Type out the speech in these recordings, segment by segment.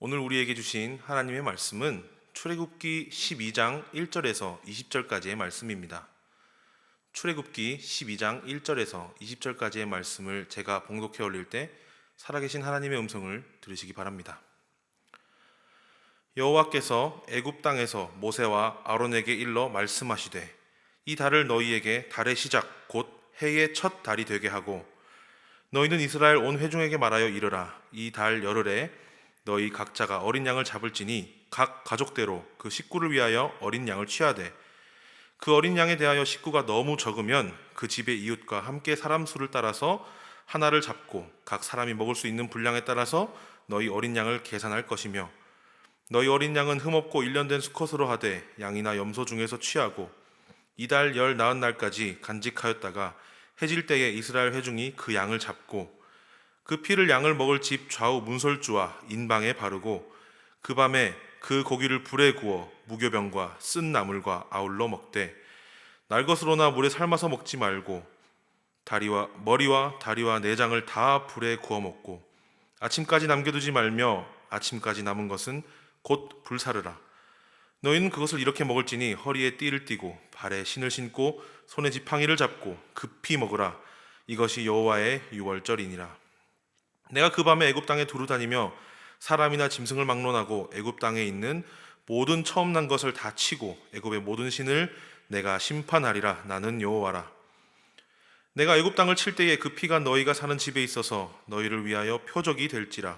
오늘 우리에게 주신 하나님의 말씀은 출애굽기 12장 1절에서 20절까지의 말씀입니다. 출애굽기 12장 1절에서 20절까지의 말씀을 제가 봉독해 올릴 때 살아계신 하나님의 음성을 들으시기 바랍니다. 여호와께서 애굽 땅에서 모세와 아론에게 일러 말씀하시되 이 달을 너희에게 달의 시작 곧 해의 첫 달이 되게 하고 너희는 이스라엘 온 회중에게 말하여 이르라. 이 달 열흘에 너희 각자가 어린 양을 잡을지니 각 가족대로 그 식구를 위하여 어린 양을 취하되 그 어린 양에 대하여 식구가 너무 적으면 그 집의 이웃과 함께 사람 수를 따라서 하나를 잡고 각 사람이 먹을 수 있는 분량에 따라서 너희 어린 양을 계산할 것이며 너희 어린 양은 흠없고 일련된 수컷으로 하되 양이나 염소 중에서 취하고 이달 열 나흔 날까지 간직하였다가 해질 때에 이스라엘 회중이 그 양을 잡고 그 피를 양을 먹을 집 좌우 문설주와 인방에 바르고 그 밤에 그 고기를 불에 구워 무교병과 쓴 나물과 아울러 먹되 날것으로나 물에 삶아서 먹지 말고 머리와 다리와 내장을 다 불에 구워 먹고 아침까지 남겨두지 말며 아침까지 남은 것은 곧 불사르라. 너희는 그것을 이렇게 먹을지니 허리에 띠를 띠고 발에 신을 신고 손에 지팡이를 잡고 급히 먹으라. 이것이 여호와의 유월절이니라. 내가 그 밤에 애굽 땅에 두루 다니며 사람이나 짐승을 막론하고 애굽 땅에 있는 모든 처음 난 것을 다 치고 애굽의 모든 신을 내가 심판하리라. 나는 여호와라. 내가 애굽 땅을 칠 때에 그 피가 너희가 사는 집에 있어서 너희를 위하여 표적이 될지라.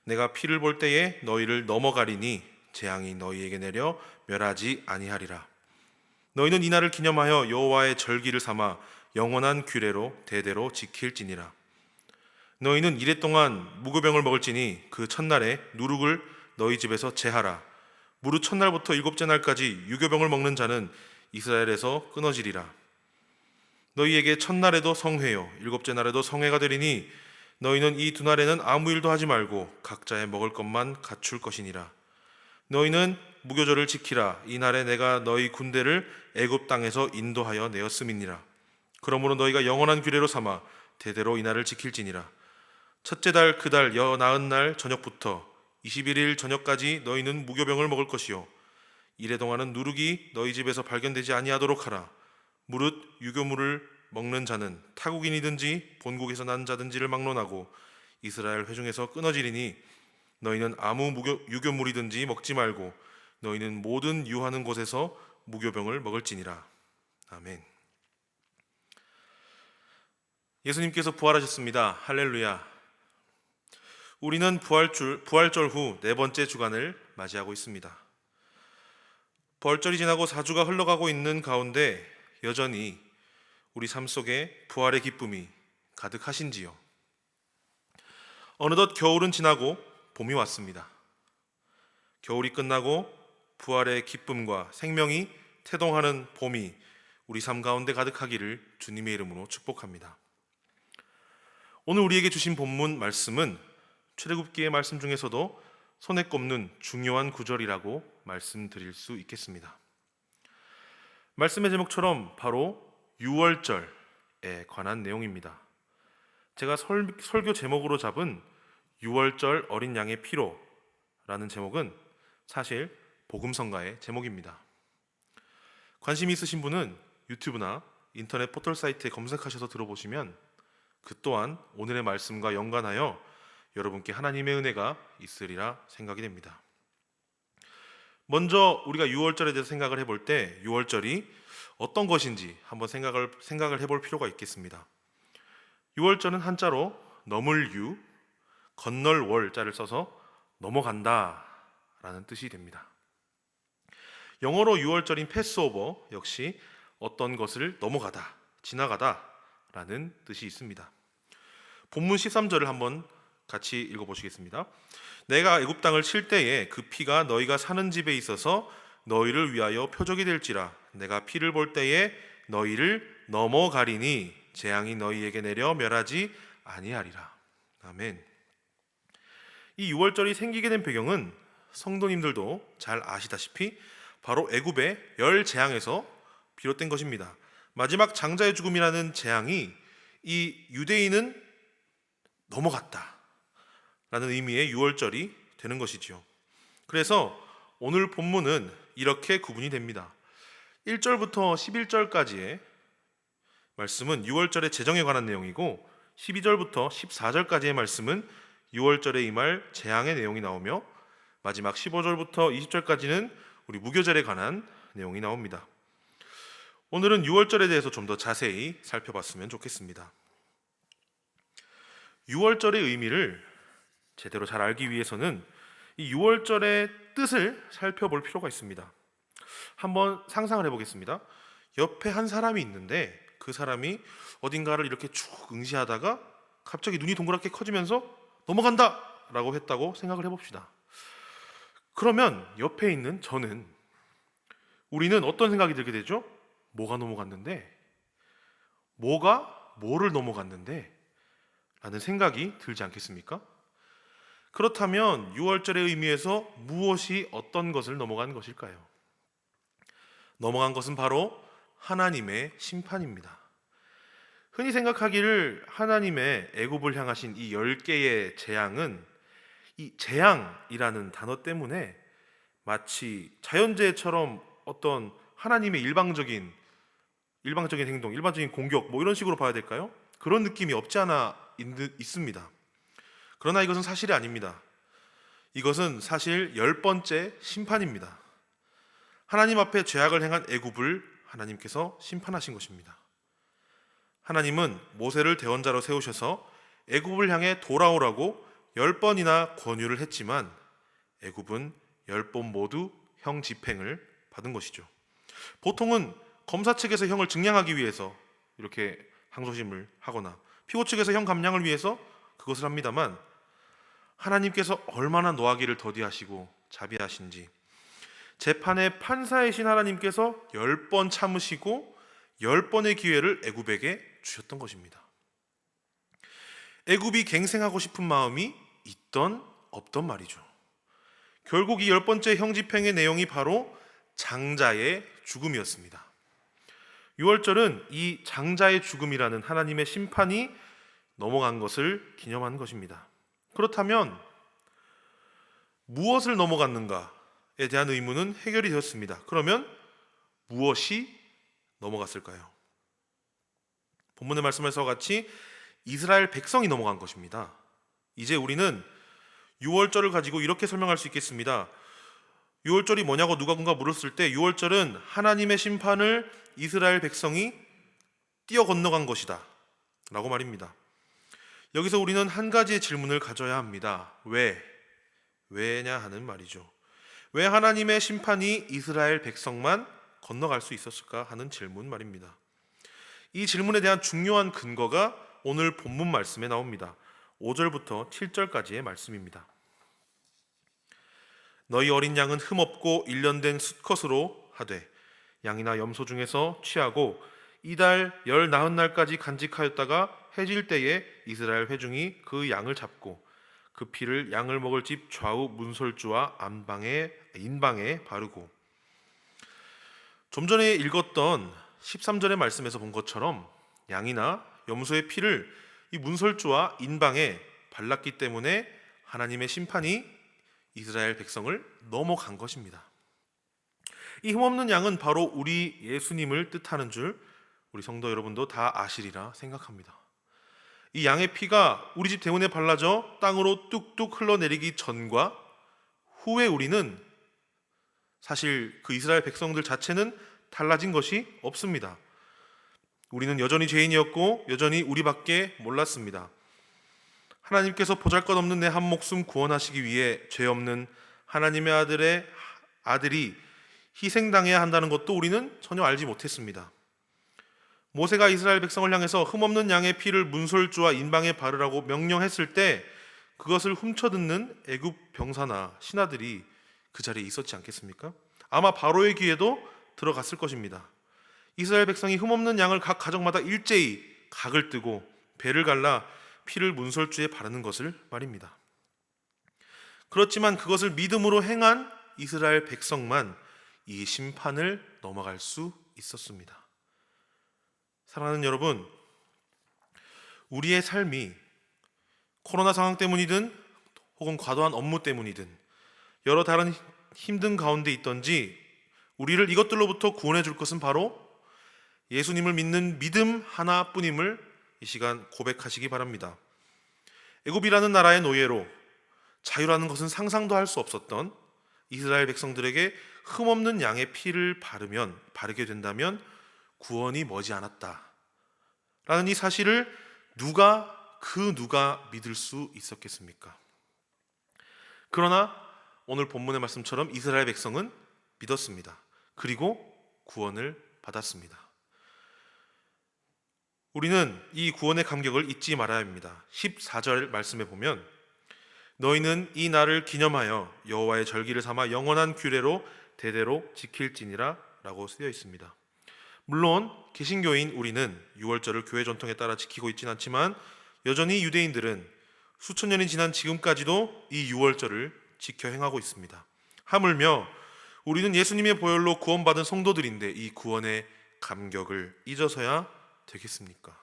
내가 피를 볼 때에 너희를 넘어가리니 재앙이 너희에게 내려 멸하지 아니하리라. 너희는 이날을 기념하여 여호와의 절기를 삼아 영원한 규례로 대대로 지킬지니라. 너희는 이레 동안 무교병을 먹을지니 그 첫날에 누룩을 너희 집에서 제하라. 무릇 첫날부터 일곱째 날까지 유교병을 먹는 자는 이스라엘에서 끊어지리라. 너희에게 첫날에도 성회요 일곱째 날에도 성회가 되리니 너희는 이 두 날에는 아무 일도 하지 말고 각자의 먹을 것만 갖출 것이니라. 너희는 무교절을 지키라. 이 날에 내가 너희 군대를 애굽 땅에서 인도하여 내었음이니라. 그러므로 너희가 영원한 규례로 삼아 대대로 이 날을 지킬지니라. 첫째 달 그 달 나흔 날 저녁부터 21일 저녁까지 너희는 무교병을 먹을 것이요 이래 동안은 누룩이 너희 집에서 발견되지 아니하도록 하라. 무릇 유교물을 먹는 자는 타국인이든지 본국에서 난 자든지를 막론하고 이스라엘 회중에서 끊어지리니 너희는 아무 유교물이든지 먹지 말고 너희는 모든 유하는 곳에서 무교병을 먹을지니라. 아멘. 예수님께서 부활하셨습니다. 할렐루야. 우리는 부활절 후 네 번째 주간을 맞이하고 있습니다. 부활절이 지나고 4주가 흘러가고 있는 가운데 여전히 우리 삶 속에 부활의 기쁨이 가득하신지요? 어느덧 겨울은 지나고 봄이 왔습니다. 겨울이 끝나고 부활의 기쁨과 생명이 태동하는 봄이 우리 삶 가운데 가득하기를 주님의 이름으로 축복합니다. 오늘 우리에게 주신 본문 말씀은 출애굽기의 말씀 중에서도 손에 꼽는 중요한 구절이라고 말씀드릴 수 있겠습니다. 말씀의 제목처럼 바로 유월절에 관한 내용입니다. 제가 설교 제목으로 잡은 유월절 어린 양의 피로라는 제목은 사실 복음성가의 제목입니다. 관심이 있으신 분은 유튜브나 인터넷 포털 사이트에 검색하셔서 들어보시면 그 또한 오늘의 말씀과 연관하여 여러분께 하나님의 은혜가 있으리라 생각이 됩니다. 먼저 우리가 유월절에 대해서 생각을 해볼 때 유월절이 어떤 것인지 한번 생각을 해볼 필요가 있겠습니다. 유월절은 한자로 넘을 유, 건널 월자를 써서 넘어간다 라는 뜻이 됩니다. 영어로 유월절인 패스오버 역시 어떤 것을 넘어가다, 지나가다 라는 뜻이 있습니다. 본문 13절을 한번 같이 읽어보시겠습니다. 내가 애굽 땅을 칠 때에 그 피가 너희가 사는 집에 있어서 너희를 위하여 표적이 될지라. 내가 피를 볼 때에 너희를 넘어가리니 재앙이 너희에게 내려 멸하지 아니하리라. 아멘. 이 유월절이 생기게 된 배경은 성도님들도 잘 아시다시피 바로 애굽의 열 재앙에서 비롯된 것입니다. 마지막 장자의 죽음이라는 재앙이 이 유대인은 넘어갔다 라는 의미의 유월절이 되는 것이지요. 그래서 오늘 본문은 이렇게 구분이 됩니다. 1절부터 11절까지의 말씀은 6월절의 제정에 관한 내용이고 12절부터 14절까지의 말씀은 6월절에 임할 재앙의 내용이 나오며 마지막 15절부터 20절까지는 우리 무교절에 관한 내용이 나옵니다. 오늘은 6월절에 대해서 좀 더 자세히 살펴봤으면 좋겠습니다. 6월절의 의미를 제대로 잘 알기 위해서는 이 6월절의 뜻을 살펴볼 필요가 있습니다. 한번 상상을 해보겠습니다. 옆에 한 사람이 있는데 그 사람이 어딘가를 이렇게 쭉 응시하다가 갑자기 눈이 동그랗게 커지면서 넘어간다! 라고 했다고 생각을 해봅시다. 그러면 옆에 있는 우리는 어떤 생각이 들게 되죠? 뭐가 넘어갔는데? 뭐가 뭐를 넘어갔는데? 라는 생각이 들지 않겠습니까? 그렇다면 6월절의 의미에서 무엇이 어떤 것을 넘어간 것일까요? 넘어간 것은 바로 하나님의 심판입니다. 흔히 생각하기를 하나님의 애굽을 향하신 이 10개의 재앙은 이 재앙이라는 단어 때문에 마치 자연재해처럼 어떤 하나님의 일방적인 행동, 일반적인 공격 이런 식으로 봐야 될까요? 그런 느낌이 없지 않아 있습니다. 그러나 이것은 사실이 아닙니다. 이것은 사실 10번째 심판입니다. 하나님 앞에 죄악을 행한 애굽을 하나님께서 심판하신 것입니다. 하나님은 모세를 대언자로 세우셔서 애굽을 향해 돌아오라고 10번이나 권유를 했지만 애굽은 10번 모두 형 집행을 받은 것이죠. 보통은 검사 측에서 형을 증량하기 위해서 이렇게 항소심을 하거나 피고 측에서 형 감량을 위해서 그것을 합니다만 하나님께서 얼마나 노하기를 더디하시고 자비하신지 재판의 판사이신 하나님께서 10번 참으시고 10번의 기회를 애굽에게 주셨던 것입니다. 애굽이 갱생하고 싶은 마음이 있던 없던 말이죠. 결국 이 10번째 형 집행의 내용이 바로 장자의 죽음이었습니다. 6월절은 이 장자의 죽음이라는 하나님의 심판이 넘어간 것을 기념하는 것입니다. 그렇다면 무엇을 넘어갔는가에 대한 의문은 해결이 되었습니다. 그러면 무엇이 넘어갔을까요? 본문의 말씀에서 같이 이스라엘 백성이 넘어간 것입니다. 이제 우리는 6월절을 가지고 이렇게 설명할 수 있겠습니다. 6월절이 뭐냐고 누군가 물었을 때 6월절은 하나님의 심판을 이스라엘 백성이 뛰어 건너간 것이다 라고 말입니다. 여기서 우리는 한 가지의 질문을 가져야 합니다. 왜냐 하는 말이죠. 왜 하나님의 심판이 이스라엘 백성만 건너갈 수 있었을까 하는 질문 말입니다. 이 질문에 대한 중요한 근거가 오늘 본문 말씀에 나옵니다. 5절부터 7절까지의 말씀입니다. 너희 어린 양은 흠없고 일련된 수컷으로 하되 양이나 염소 중에서 취하고 이달 열 나흔 날까지 간직하였다가 해질 때에 이스라엘 회중이 그 양을 잡고 그 피를 양을 먹을 집 좌우 문설주와 인방에 바르고 좀 전에 읽었던 13절의 말씀에서 본 것처럼 양이나 염소의 피를 이 문설주와 인방에 발랐기 때문에 하나님의 심판이 이스라엘 백성을 넘어간 것입니다. 이 흠없는 양은 바로 우리 예수님을 뜻하는 줄 우리 성도 여러분도 다 아시리라 생각합니다. 이 양의 피가 우리 집 대문에 발라져 땅으로 뚝뚝 흘러내리기 전과 후에 우리는 사실 그 이스라엘 백성들 자체는 달라진 것이 없습니다. 우리는 여전히 죄인이었고 여전히 우리밖에 몰랐습니다. 하나님께서 보잘것없는 내 한 목숨 구원하시기 위해 죄 없는 하나님의 아들이 희생당해야 한다는 것도 우리는 전혀 알지 못했습니다. 모세가 이스라엘 백성을 향해서 흠없는 양의 피를 문설주와 인방에 바르라고 명령했을 때 그것을 훔쳐듣는 애굽 병사나 신하들이 그 자리에 있었지 않겠습니까? 아마 바로의 귀에도 들어갔을 것입니다. 이스라엘 백성이 흠없는 양을 각 가정마다 일제히 각을 뜨고 배를 갈라 피를 문설주에 바르는 것을 말입니다. 그렇지만 그것을 믿음으로 행한 이스라엘 백성만 이 심판을 넘어갈 수 있었습니다. 사랑하는 여러분, 우리의 삶이 코로나 상황 때문이든 혹은 과도한 업무 때문이든 여러 다른 힘든 가운데 있던지 우리를 이것들로부터 구원해 줄 것은 바로 예수님을 믿는 믿음 하나뿐임을 이 시간 고백하시기 바랍니다. 애굽이라는 나라의 노예로 자유라는 것은 상상도 할 수 없었던 이스라엘 백성들에게 흠없는 양의 피를 바르게 된다면 구원이 머지않았다 라는 이 사실을 누가 믿을 수 있었겠습니까? 그러나 오늘 본문의 말씀처럼 이스라엘 백성은 믿었습니다. 그리고 구원을 받았습니다. 우리는 이 구원의 감격을 잊지 말아야 합니다. 14절 말씀에 보면 너희는 이 날을 기념하여 여호와의 절기를 삼아 영원한 규례로 대대로 지킬지니라 라고 쓰여 있습니다. 물론 개신교인 우리는 유월절을 교회 전통에 따라 지키고 있지는 않지만 여전히 유대인들은 수천 년이 지난 지금까지도 이 유월절을 지켜 행하고 있습니다. 하물며 우리는 예수님의 보혈로 구원받은 성도들인데 이 구원의 감격을 잊어서야 되겠습니까?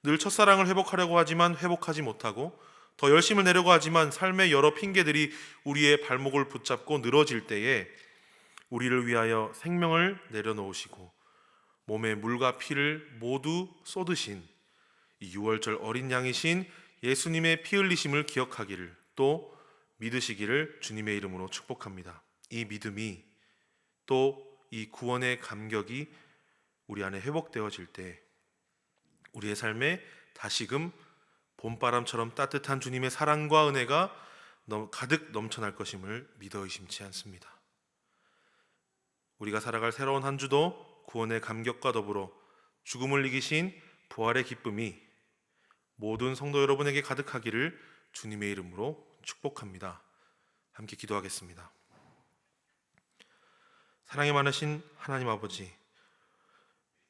늘 첫사랑을 회복하려고 하지만 회복하지 못하고 더 열심을 내려고 하지만 삶의 여러 핑계들이 우리의 발목을 붙잡고 늘어질 때에 우리를 위하여 생명을 내려놓으시고 몸에 물과 피를 모두 쏟으신 이 유월절 어린 양이신 예수님의 피 흘리심을 기억하기를 또 믿으시기를 주님의 이름으로 축복합니다. 이 믿음이 또 이 구원의 감격이 우리 안에 회복되어질 때 우리의 삶에 다시금 봄바람처럼 따뜻한 주님의 사랑과 은혜가 가득 넘쳐날 것임을 믿어 의심치 않습니다. 우리가 살아갈 새로운 한 주도 구원의 감격과 더불어 죽음을 이기신 부활의 기쁨이 모든 성도 여러분에게 가득하기를 주님의 이름으로 축복합니다. 함께 기도하겠습니다. 사랑이 많으신 하나님 아버지,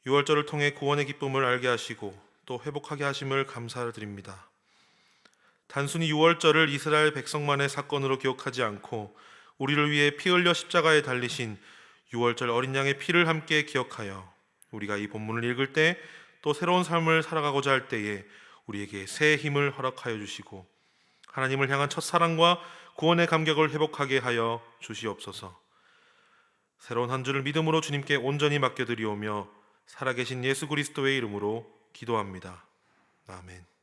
유월절을 통해 구원의 기쁨을 알게 하시고 또 회복하게 하심을 감사드립니다. 단순히 유월절을 이스라엘 백성만의 사건으로 기억하지 않고 우리를 위해 피 흘려 십자가에 달리신 유월절 어린 양의 피를 함께 기억하여 우리가 이 본문을 읽을 때 또 새로운 삶을 살아가고자 할 때에 우리에게 새 힘을 허락하여 주시고 하나님을 향한 첫사랑과 구원의 감격을 회복하게 하여 주시옵소서. 새로운 한 주를 믿음으로 주님께 온전히 맡겨드리오며 살아계신 예수 그리스도의 이름으로 기도합니다. 아멘.